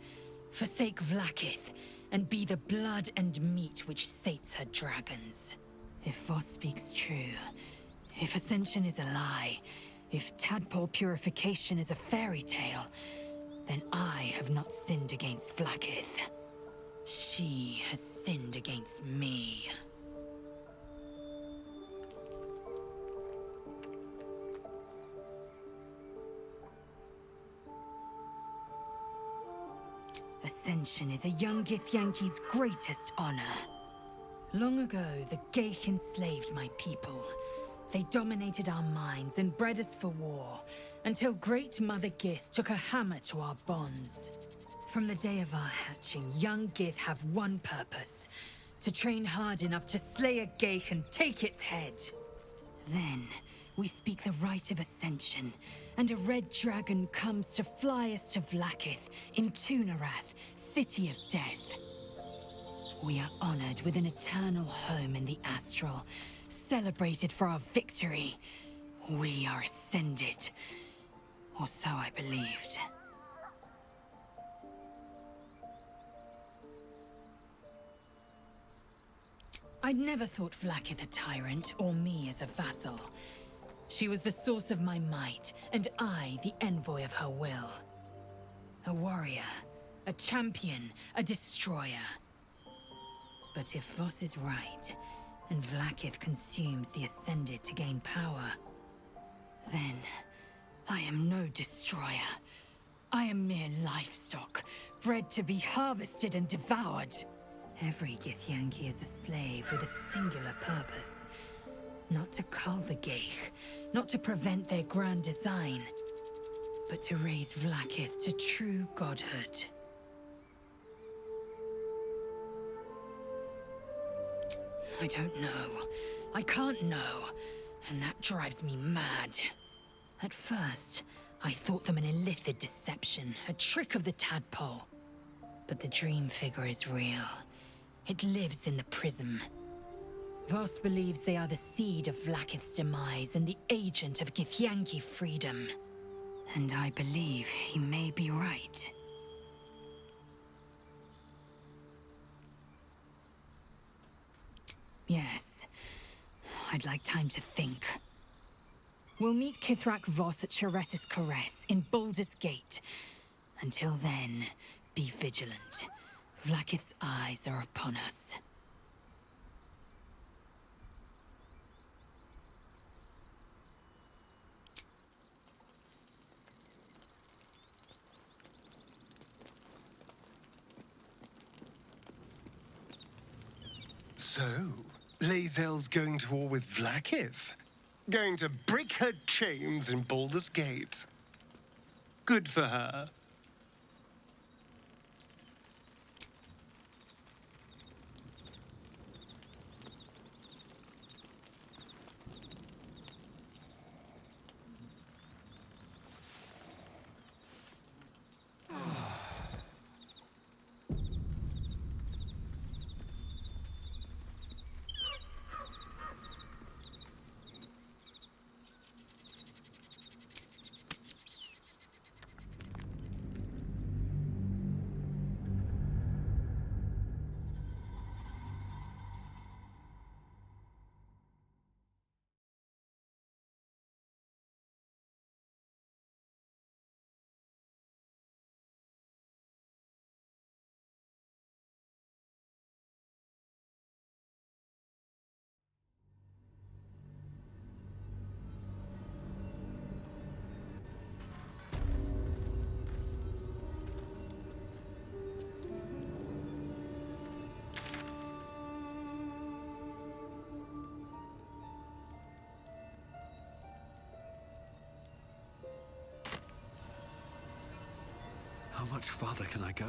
Forsake Vlaakith, and be the blood and meat which sates her dragons. If Voss speaks true, if Ascension is a lie, if tadpole purification is a fairy tale, then I have not sinned against Vlaakith. She has sinned against me. Ascension is a young Githyanki's greatest honor. Long ago, the Geich enslaved my people. They dominated our minds and bred us for war, until Great Mother Gith took a hammer to our bonds. From the day of our hatching, young Gith have one purpose: to train hard enough to slay a Geich and take its head. Then, we speak the rite of Ascension, and a red dragon comes to fly us to Vlaakith in Tunarath, City of Death. We are honored with an eternal home in the astral, celebrated for our victory. We are ascended. Or so I believed. I'd never thought Vlaakith a tyrant, or me as a vassal. She was the source of my might, and I the envoy of her will. A warrior, a champion, a destroyer. But if Voss is right, and Vlaakith consumes the Ascended to gain power, then I am no destroyer. I am mere livestock, bred to be harvested and devoured. Every Githyanki is a slave with a singular purpose. Not to cull the Geich, not to prevent their grand design, but to raise Vlaakith to true godhood. I don't know. I can't know. And that drives me mad. At first, I thought them an illithid deception, a trick of the tadpole. But the dream figure is real. It lives in the prism. Voss believes they are the seed of Vlaakith's demise and the agent of Githyanki freedom. And I believe he may be right. Yes. I'd like time to think. We'll meet Kithrak Voss at Cheres's Caress in Baldur's Gate. Until then, be vigilant. Vlaakith's eyes are upon us. So, Lae'zel's going to war with Vlaakith? Going to break her chains in Baldur's Gate. Good for her. How much farther can I go?